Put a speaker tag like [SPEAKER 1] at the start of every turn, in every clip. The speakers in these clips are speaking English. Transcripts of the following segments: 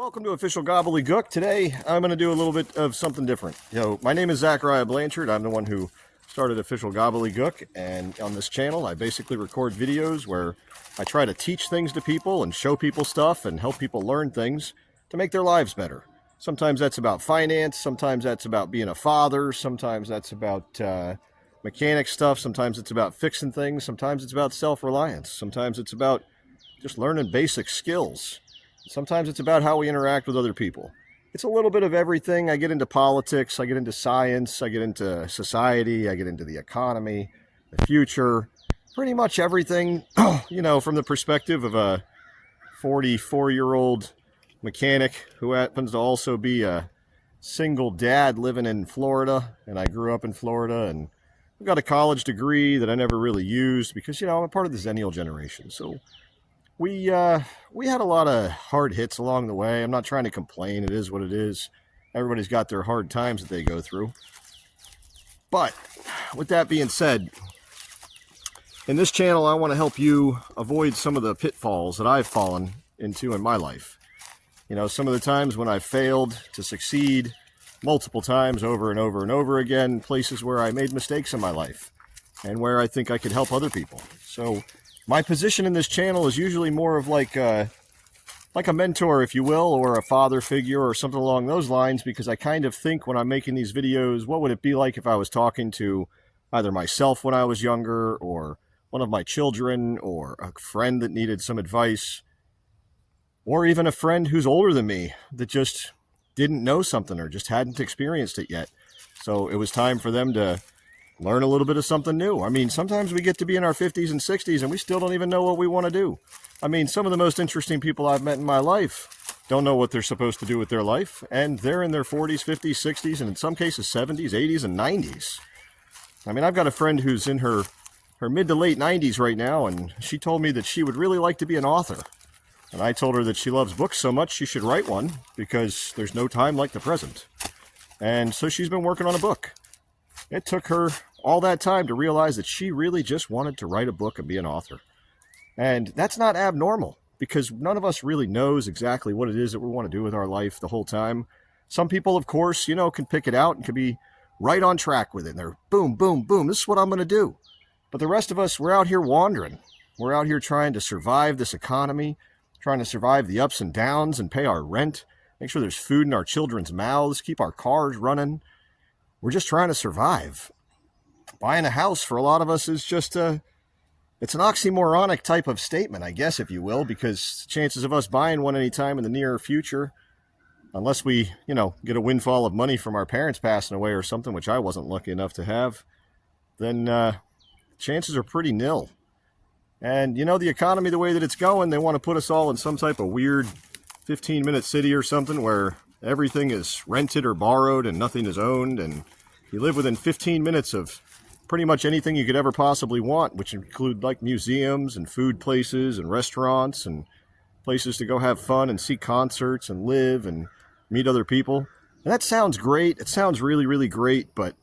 [SPEAKER 1] Welcome to Official Gobblygook. Today, I'm going to do a little bit of something different. My name is Zachariah Blanchard. I'm the one who started Official Gobblygook, and on this channel, I basically record videos where I try to teach things to people and show people stuff and help people learn things to make their lives better. Sometimes that's about finance, sometimes that's about being a father, sometimes that's about mechanic stuff, sometimes it's about fixing things, sometimes it's about self-reliance, sometimes it's about just learning basic skills. Sometimes it's about how we interact with other people. It's a little bit of everything. I get into politics, I get into science, I get into society, I get into the economy, the future, pretty much everything, from the perspective of a 44-year-old mechanic who happens to also be a single dad living in Florida. And I grew up in Florida and I've got a college degree that I never really used because, I'm a part of the Zennial generation. So we had a lot of hard hits along the way. I'm not trying to complain. It is what it is. Everybody's got their hard times that they go through. But with that being said, in this channel, I want to help you avoid some of the pitfalls that I've fallen into in my life. Some of the times when I've failed to succeed multiple times over and over and over again, places where I made mistakes in my life and where I think I could help other people. So my position in this channel is usually more of like a mentor, if you will, or a father figure or something along those lines, because I kind of think when I'm making these videos, what would it be like if I was talking to either myself when I was younger or one of my children or a friend that needed some advice, or even a friend who's older than me that just didn't know something or just hadn't experienced it yet. So it was time for them to learn a little bit of something new. Sometimes we get to be in our 50s and 60s and we still don't even know what we want to do. Some of the most interesting people I've met in my life don't know what they're supposed to do with their life, and they're in their 40s, 50s, 60s, and in some cases 70s, 80s, and 90s. I've got a friend who's in her mid to late 90s right now, and she told me that she would really like to be an author. And I told her that she loves books so much she should write one because there's no time like the present. And so she's been working on a book. It took her all that time to realize that she really just wanted to write a book and be an author. And that's not abnormal because none of us really knows exactly what it is that we want to do with our life the whole time. Some people, of course, can pick it out and can be right on track with it. And they're boom, boom, boom, this is what I'm going to do. But the rest of us, we're out here wandering. We're out here trying to survive this economy, trying to survive the ups and downs and pay our rent, make sure there's food in our children's mouths, keep our cars running. We're just trying to survive. Buying a house for a lot of us is just it's an oxymoronic type of statement, I guess, if you will, because chances of us buying one anytime in the near future, unless we, get a windfall of money from our parents passing away or something, which I wasn't lucky enough to have, then chances are pretty nil. And, the economy, the way that it's going, they want to put us all in some type of weird 15-minute city or something where everything is rented or borrowed and nothing is owned, and you live within 15 minutes of pretty much anything you could ever possibly want, which include like museums and food places and restaurants and places to go have fun and see concerts and live and meet other people. And that sounds great. It sounds really, really great. But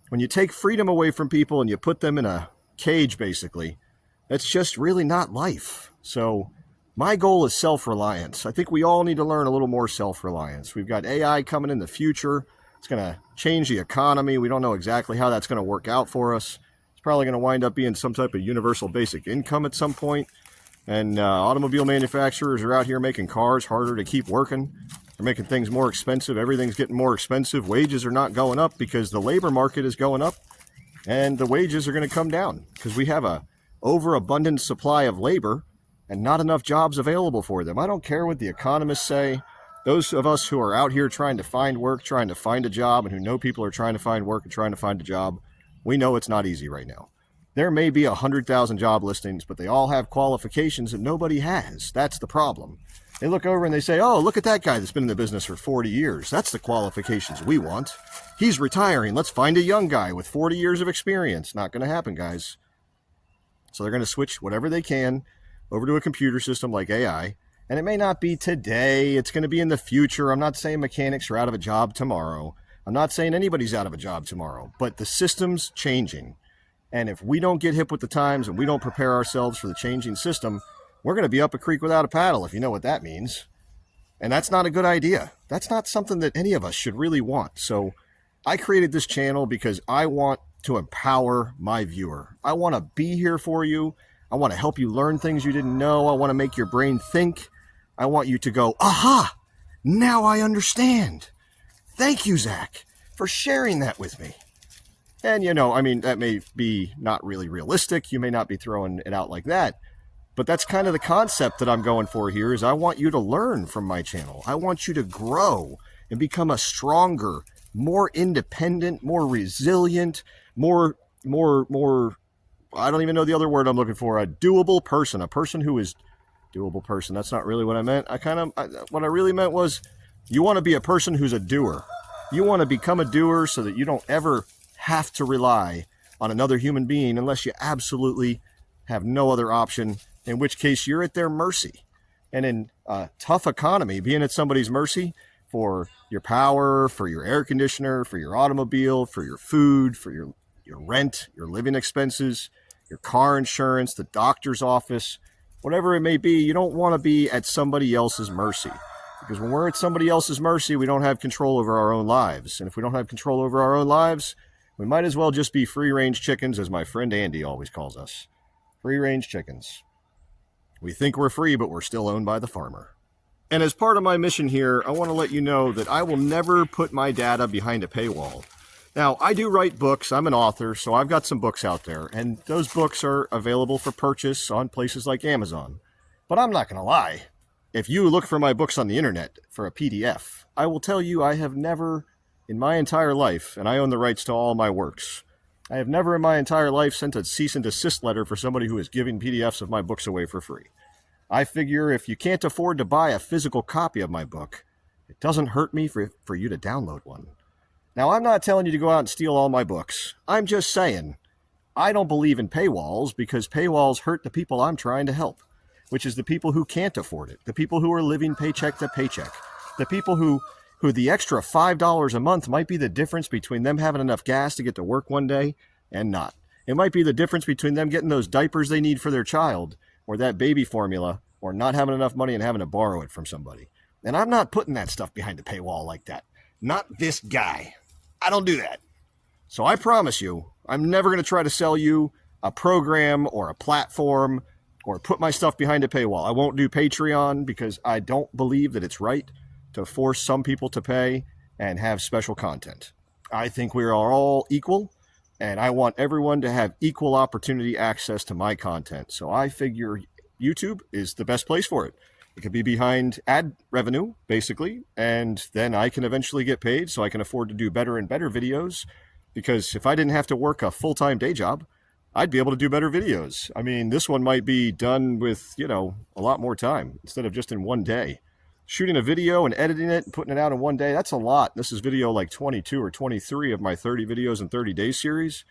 [SPEAKER 1] when you take freedom away from people and you put them in a cage, basically, that's just really not life. So my goal is self-reliance. I think we all need to learn a little more self-reliance. We've got AI coming in the future. It's going to change the economy. We don't know exactly how that's going to work out for us. It's probably going to wind up being some type of universal basic income at some point. And automobile manufacturers are out here making cars harder to keep working. They're making things more expensive. Everything's getting more expensive. Wages are not going up because the labor market is going up. And the wages are going to come down because we have a overabundant supply of labor and not enough jobs available for them. I don't care what the economists say. Those of us who are out here trying to find work, trying to find a job, and who know people are trying to find work and trying to find a job, we know it's not easy right now. There may be 100,000 job listings, but they all have qualifications that nobody has. That's the problem. They look over and they say, oh, look at that guy that's been in the business for 40 years. That's the qualifications we want. He's retiring. Let's find a young guy with 40 years of experience. Not going to happen, guys. So they're going to switch whatever they can over to a computer system like AI. And it may not be today. It's going to be in the future. I'm not saying mechanics are out of a job tomorrow. I'm not saying anybody's out of a job tomorrow. But the system's changing. And if we don't get hip with the times and we don't prepare ourselves for the changing system, we're going to be up a creek without a paddle, if you know what that means. And that's not a good idea. That's not something that any of us should really want. So I created this channel because I want to empower my viewer. I want to be here for you. I want to help you learn things you didn't know. I want to make your brain think. I want you to go, aha, now I understand. Thank you, Zach, for sharing that with me. And, I mean, that may be not really realistic. You may not be throwing it out like that. But that's kind of the concept that I'm going for here is I want you to learn from my channel. I want you to grow and become a stronger, more independent, more resilient, more, I don't even know the other word I'm looking for, a doable person, a person who is doable person. That's not really what I meant. What I really meant was you want to be a person who's a doer. You want to become a doer so that you don't ever have to rely on another human being unless you absolutely have no other option, in which case you're at their mercy. And in a tough economy, being at somebody's mercy for your power, for your air conditioner, for your automobile, for your food, for your rent, your living expenses, your car insurance, the doctor's office, whatever it may be, you don't want to be at somebody else's mercy. Because when we're at somebody else's mercy, we don't have control over our own lives. And if we don't have control over our own lives, we might as well just be free-range chickens, as my friend Andy always calls us. Free-range chickens. We think we're free, but we're still owned by the farmer. And as part of my mission here, I want to let you know that I will never put my data behind a paywall. Now, I do write books. I'm an author, so I've got some books out there. And those books are available for purchase on places like Amazon. But I'm not going to lie. If you look for my books on the internet for a PDF, I will tell you I have never, in my entire life, and I own the rights to all my works, I have never in my entire life sent a cease and desist letter for somebody who is giving PDFs of my books away for free. I figure if you can't afford to buy a physical copy of my book, it doesn't hurt me for you to download one. Now, I'm not telling you to go out and steal all my books. I'm just saying, I don't believe in paywalls because paywalls hurt the people I'm trying to help, which is the people who can't afford it, the people who are living paycheck to paycheck, the people who the extra $5 a month might be the difference between them having enough gas to get to work one day and not. It might be the difference between them getting those diapers they need for their child or that baby formula or not having enough money and having to borrow it from somebody. And I'm not putting that stuff behind a paywall like that. Not this guy. I don't do that. So I promise you, I'm never going to try to sell you a program or a platform or put my stuff behind a paywall. I won't do Patreon because I don't believe that it's right to force some people to pay and have special content. I think we are all equal, and I want everyone to have equal opportunity access to my content. So I figure YouTube is the best place for it. It could be behind ad revenue, basically, and then I can eventually get paid so I can afford to do better and better videos, because if I didn't have to work a full-time day job, I'd be able to do better videos. I mean, this one might be done with, a lot more time instead of just in one day. Shooting a video and editing it and putting it out in one day, that's a lot. This is video like 22 or 23 of my 30 videos in 30 days series.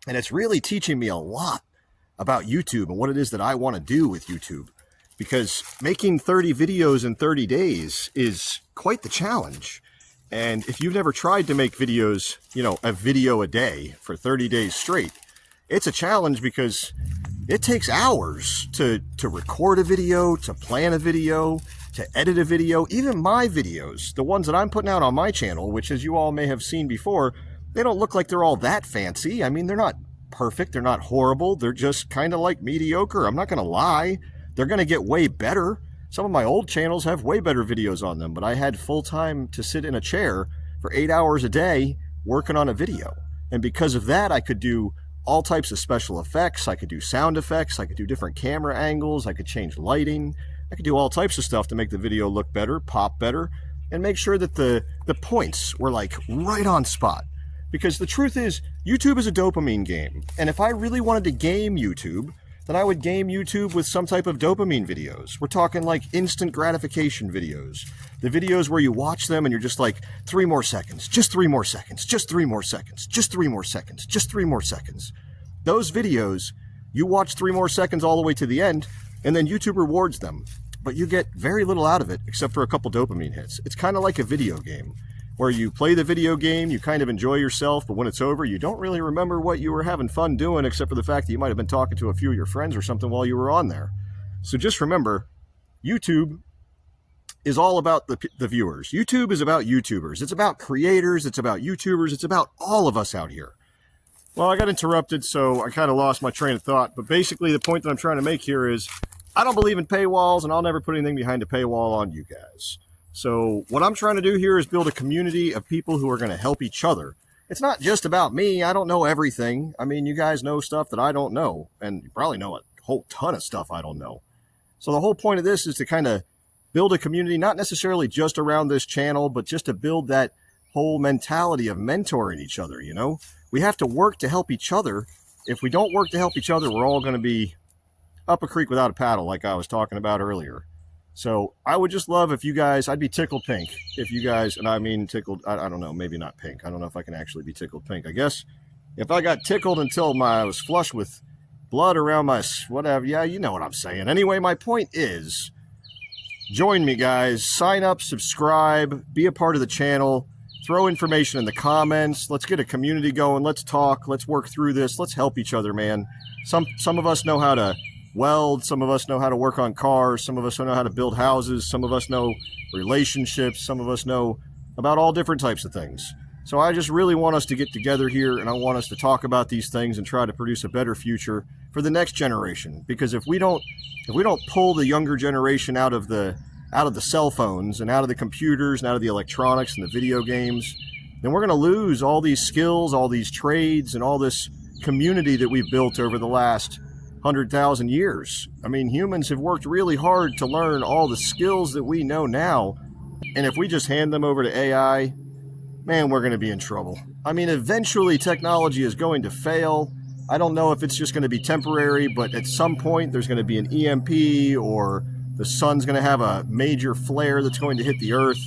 [SPEAKER 1] And it's really teaching me a lot about YouTube and what it is that I want to do with YouTube. Because making 30 videos in 30 days is quite the challenge. And if you've never tried to make videos, a video a day for 30 days straight, it's a challenge because it takes hours to record a video, to plan a video, to edit a video. Even my videos, the ones that I'm putting out on my channel, which as you all may have seen before, they don't look like they're all that fancy. I mean, they're not perfect. They're not horrible. They're just kind of like mediocre. I'm not going to lie. They're going to get way better. Some of my old channels have way better videos on them, but I had full time to sit in a chair for 8 hours a day working on a video. And because of that, I could do all types of special effects. I could do sound effects. I could do different camera angles. I could change lighting. I could do all types of stuff to make the video look better, pop better, and make sure that the points were like right on spot. Because the truth is, YouTube is a dopamine game. And if I really wanted to game YouTube, then I would game YouTube with some type of dopamine videos. We're talking like instant gratification videos. The videos where you watch them and you're just like, 3 more seconds, just 3 more seconds, just 3 more seconds, just 3 more seconds, just 3 more seconds. Those videos, you watch 3 more seconds all the way to the end, and then YouTube rewards them. But you get very little out of it except for a couple dopamine hits. It's kind of like a video game where you play the video game, you kind of enjoy yourself, but when it's over, you don't really remember what you were having fun doing except for the fact that you might have been talking to a few of your friends or something while you were on there. So just remember, YouTube is all about the viewers. YouTube is about YouTubers. It's about creators. It's about YouTubers. It's about all of us out here. Well, I got interrupted, so I kind of lost my train of thought. But basically, the point that I'm trying to make here is I don't believe in paywalls, and I'll never put anything behind a paywall on you guys. So what I'm trying to do here is build a community of people who are going to help each other. It's not just about me. I don't know everything. I mean, you guys know stuff that I don't know, and you probably know a whole ton of stuff I don't know. So the whole point of this is to kind of build a community, not necessarily just around this channel, but just to build that whole mentality of mentoring each other, you know? We have to work to help each other. If we don't work to help each other, we're all going to be up a creek without a paddle, like I was talking about earlier. So I would just love if you guys, I'd be tickled pink if you guys, and I mean tickled, I don't know, maybe not pink. I don't know if I can actually be tickled pink. I guess if I got tickled until I was flush with blood around my whatever, yeah, you know what I'm saying. Anyway, my point is, join me, guys. Sign up, subscribe, be a part of the channel. Throw information in the comments. Let's get a community going. Let's talk. Let's work through this. Let's help each other, man. Some of us know how to weld. Some of us know how to work on cars. Some of us know how to build houses. Some of us know relationships. Some of us know about all different types of things. So I just really want us to get together here, and I want us to talk about these things and try to produce a better future for the next generation. Because if we don't pull the younger generation out of the cell phones and out of the computers and out of the electronics and the video games, then we're going to lose all these skills, all these trades, and all this community that we've built over the last 100,000 years. I mean, humans have worked really hard to learn all the skills that we know now, and if we just hand them over to AI, man, we're going to be in trouble. I mean, eventually technology is going to fail. I don't know if it's just going to be temporary, but at some point there's going to be an EMP, or the sun's going to have a major flare that's going to hit the earth,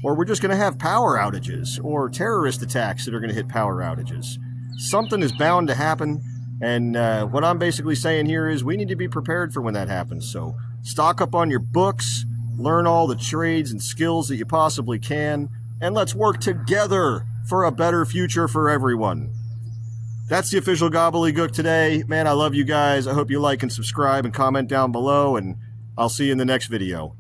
[SPEAKER 1] or we're just going to have power outages or terrorist attacks that are going to hit power outages. Something is bound to happen, and what I'm basically saying here is we need to be prepared for when that happens. So stock up on your books, learn all the trades and skills that you possibly can, and let's work together for a better future for everyone. That's the official Gobblygook today. Man, I love you guys. I hope you like and subscribe and comment down below, and I'll see you in the next video.